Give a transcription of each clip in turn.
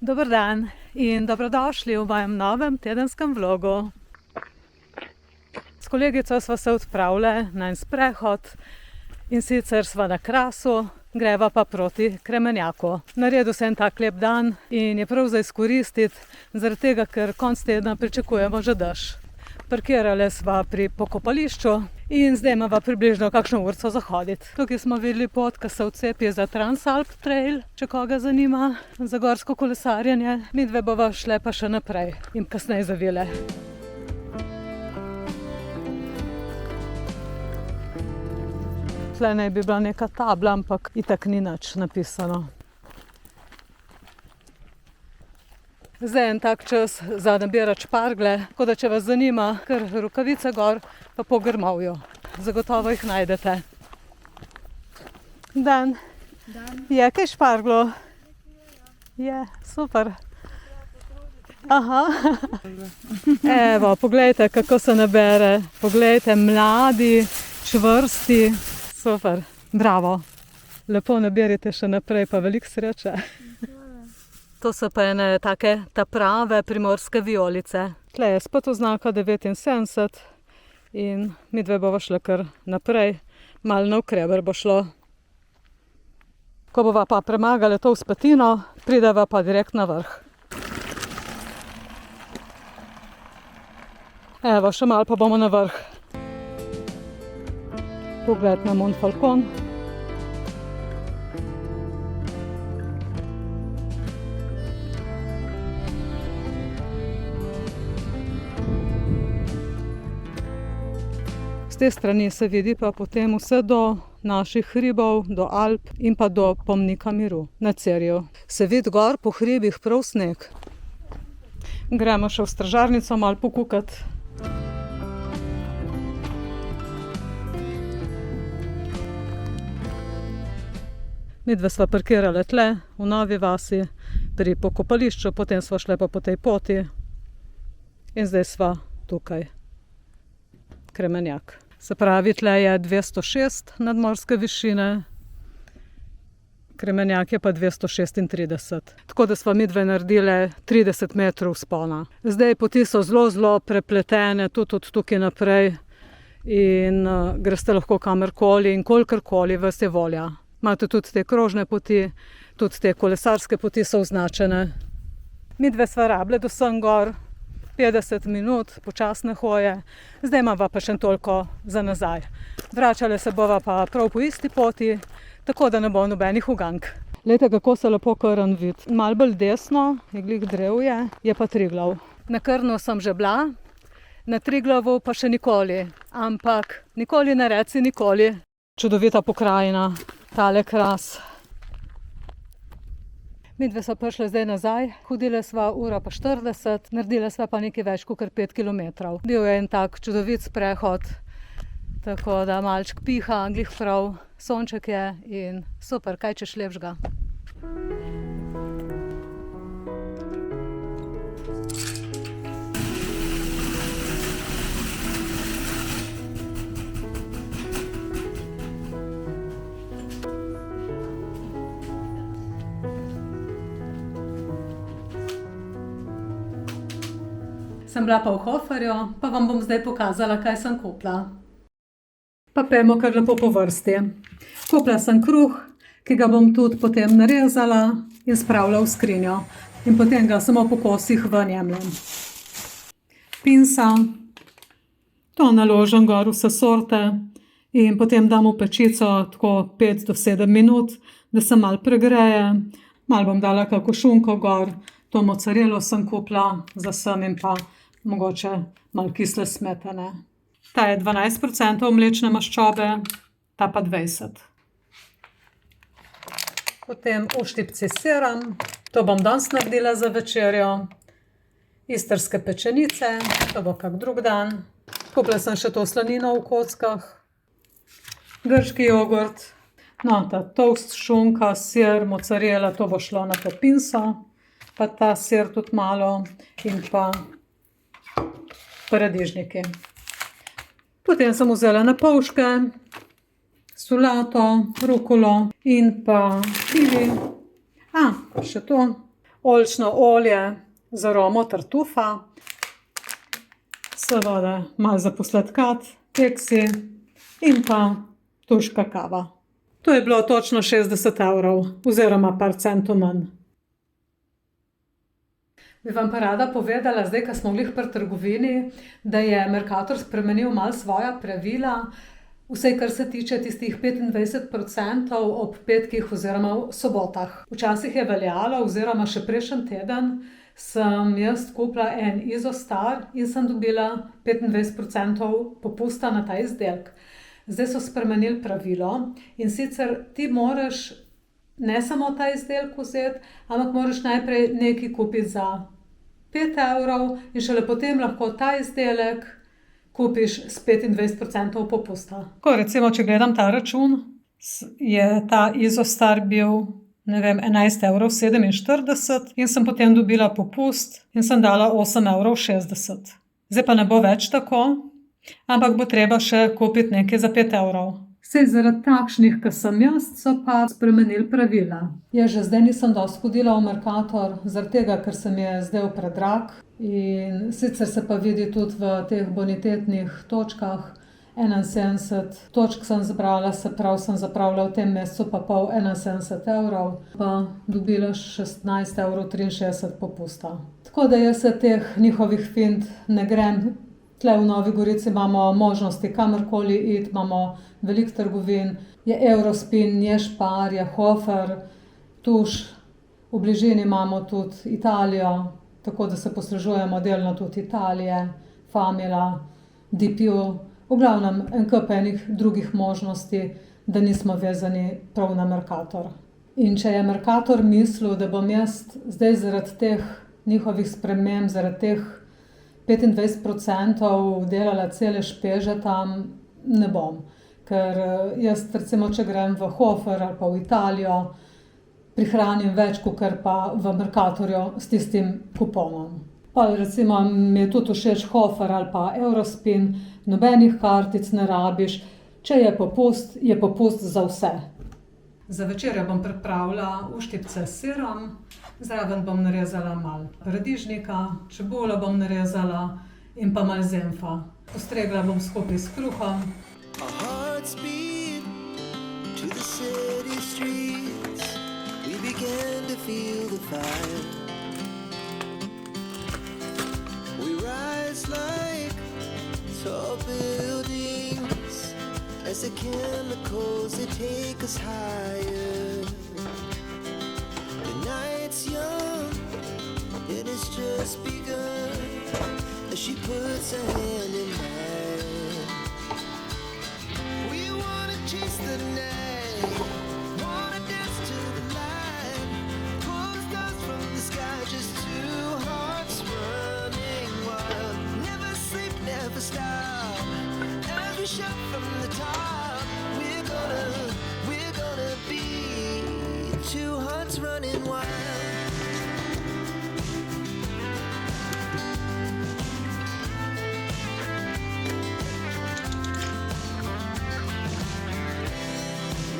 Dober dan in dobrodošli v mojem novem tedenskem vlogu. S kolegico sva se odpravile na en sprehod in sicer sva na Krasu, greva pa proti Kremenjaku. Naredil se en tak lep dan in je prav za izkoristiti, zaradi tega, ker konec tedna pričakujemo že dež. Parkirali sva pri pokopališču in zdaj imava približno kakšno urco za hoditi. Tukaj smo videli pot, ki se odcepi za Transalp Trail, če koga zanima, za gorsko kolesarjenje. Midve bova šle pa še naprej in kasneje zavile. Tle naj bi bila neka tabla, ampak itak ni nič napisano. Zdaj je en tak čas za nabirati šparglje, tako da če vas zanima, kar rokavice gor, pa po grmovju. Zagotovo jih najdete. Dan. Je kaj šparglo? Je, super. Aha. Evo, poglejte, kako se nabere. Poglejte, mladi, čvrsti. Super, bravo. Lepo nabirite še naprej, pa veliko sreče. To so pa ene take prave primorske vijolice. Tle je spet oznaka 79 in midve bova šle kar naprej. Malo navkreber bo šlo. Ko bova pa premagali to vzpetino, prideva pa direkt na vrh. Evo, še malo pa bomo na vrh. Pogled na Mont Falcon. Z te strani se vidi pa potem vse do naših hribov, do Alp in pa do Pomnika miru na Cerju. Se vidi gor po hribih prav sneg. Gremo še v stražarnico malo pokukati. Midve sva parkirali tle, v Novi vasi, pri pokopališču, potem sva šle pa po tej poti in zdaj sva tukaj. Kremenjak. Se pravi, tle je 206 nadmorske višine, Kremenjak je pa 236. Tako da sva midve naredile 30 metrov vzpona. Zdaj poti so zelo prepletene, tudi od tukaj naprej in greste lahko kamorkoli in kolikorkoli vas je volja. Imate tudi te krožne poti, tudi te kolesarske poti so označene. Midve sva rabile do sem gor 50 minut počasne hoje, zdaj imava pa še toliko za nazaj. Vračale se bova pa prav po isti poti, tako da ne bo nobenih ugank. Glejte, kako se lepo Krn vidi. Malo bolj desno, je glih drevje, je pa Triglav. Na Krnu sem že bila, na Triglavu pa še nikoli, ampak nikoli ne reci nikoli. Čudovita pokrajina, tale Kras. Midve sva prišle zdaj nazaj, hodile sva ura pa 40, naredile sva pa nekaj več kot 5 kilometrov. Bil je en tak čudovit sprehod, tako da malček piha, glih prav, sonček je in super, kaj češ lepšega. Sem bila pa v Hoferju, pa vam bom zdaj pokazala, kaj sem kupila. Pa pojmo kar lepo po vrsti. Kupila sem kruh, ki ga bom tudi potem narezala in spravila v skrinjo. In potem ga samo po kosih ven jemljem. Pinsa, to naložim gor vse sorte in potem dam v pečico tako 5 do 7 minut, da se malo pregreje. Malo bom dala kako šunko gor, to mocarelo sem kupila za sem in pa mogoče malo kisle smetane. Ta je 12% mlečne maščobe, ta pa 20%. Potem uštipci s sirom, to bom danes naredila za večerjo. Istrske pečenice, to bo kak drug dan. Kupila sem še to slanino v kockah. Grški jogurt, no ta toast, šunka, sir, mocarela, to bo šlo na to pinso. Pa ta sir tudi malo in pa paradižniki. Potem sem vzela na polžke, solato, rukulo in pa kivi. Še to, oljčno olje z aromo tartufa, seveda malo za posladkati, keksi in pa turška kava. To je bilo točno 60 evrov oziroma par centov manj. Bi vam pa rada povedala, zdaj, ko smo glih pri trgovini, da je Mercator spremenil malo svoja pravila, vsaj kar se tiče tistih 25% ob petkih oziroma sobotah. Včasih je veljalo oziroma še prejšnji teden sem jaz kupila en Izostar in sem dobila 25% popusta na ta izdelek. Zdaj so spremenili pravilo in sicer ti moraš ne samo ta izdelek vzeti, ampak moraš najprej nekaj kupiti za 5 evrov in šele potem lahko ta izdelek kupiš s 25% popusta. Ko recimo, če gledam ta račun, je ta Izostar bil, 11,47 € in sem potem dobila popust in sem dala 8,60 €. Zdaj pa ne bo več tako, ampak bo treba še kupiti nekaj za 5 evrov. Saj zaradi takšnih, kot sem jaz, so pa spremenili pravila. Jaz že zdaj nisem dosti hodila v Mercator, zaradi tega, ker se mi je zdel predrag. In sicer se pa vidi tudi v teh bonitetnih točkah, 71 točk sem zbrala, se pravi, sem zapravila v tem mesecu pa pol 71 evrov, pa dobila 16,63 € popusta. Tako da jaz se teh njihovih fint ne grem. Tule v Novi Gorici imamo možnosti kamorkoli iti, imamo veliko trgovin, je Eurospin, je Spar, je Hofer, Tuš, v bližini imamo tudi Italijo, tako da se poslužujemo delno tudi Italije, Famila, DPU, v glavnem en kup enih drugih možnosti, da nismo vezani prav na Mercator. In če je Mercator mislil, da bom jaz zdaj zaradi teh njihovih sprememb, zaradi teh 25% delala cele špeže tam, ne bom. Ker jaz recimo, če grem v Hofer ali pa v Italijo, prihranim več, kakor pa v Mercatorju s tistim kuponom. Pa recimo mi je tudi všeč Hofer ali pa Eurospin, nobenih kartic ne rabiš, če je popust za vse. Za večerjo bom pripravila uštipce s sirom, zraven bom narezala malo paradižnika, čebulo bom narezala in pa malo zenfa. Postregla bom skupaj s kruhom. As the chemicals, they take us higher. The night's young, and it's just begun. As she puts her hand in mine, we wanna chase the night, wanna dance to the light. Pull stars from the sky, just two hearts running wild. Never sleep, never stop, as we shout from the top. We're gonna be two hearts running wild.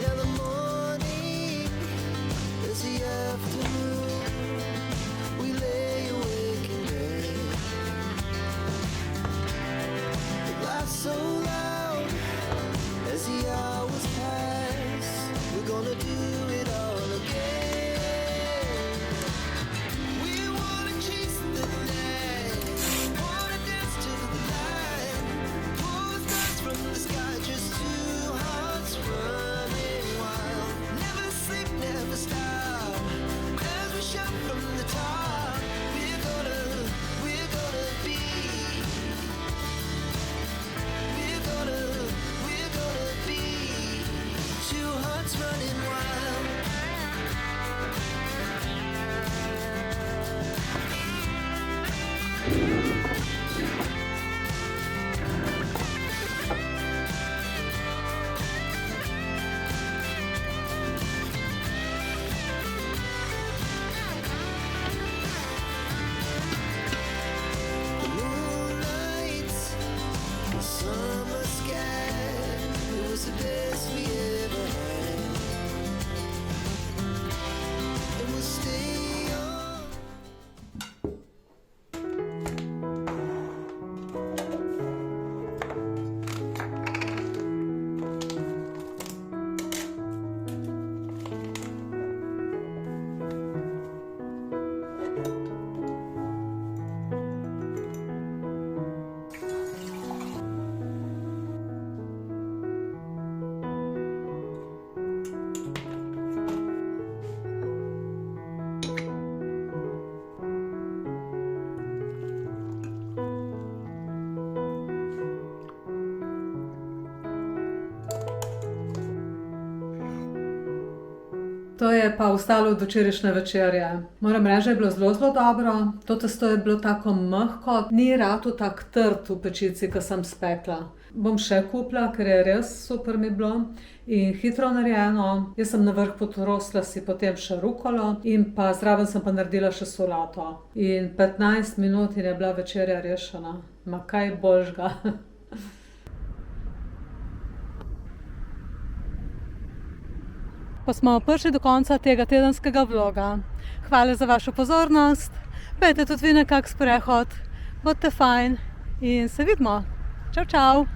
Now the morning is the afternoon. We lay awake in bed. The laughs so loud as the hours pass. We're gonna do it all again. To je pa ostalo od včerajšnje večerje. Moram reči, da je bilo zelo, zelo dobro. To testo je bilo tako mehko, ni rato tako trd v pečici, ko sem spekla. Bom še kupila, ker je res super mi bilo in hitro narejeno. Jaz sem na vrh potrosila si potem še rukolo in pa zraven sem pa naredila še solato. In 15 minut in je bila večerja rešena. Ma kaj boljšega. Pa smo prišli do konca tega tedenskega vloga. Hvala za vašo pozornost. Pejte tudi vi na kak sprehod. Bodite fajn in se vidimo. Čau, čau.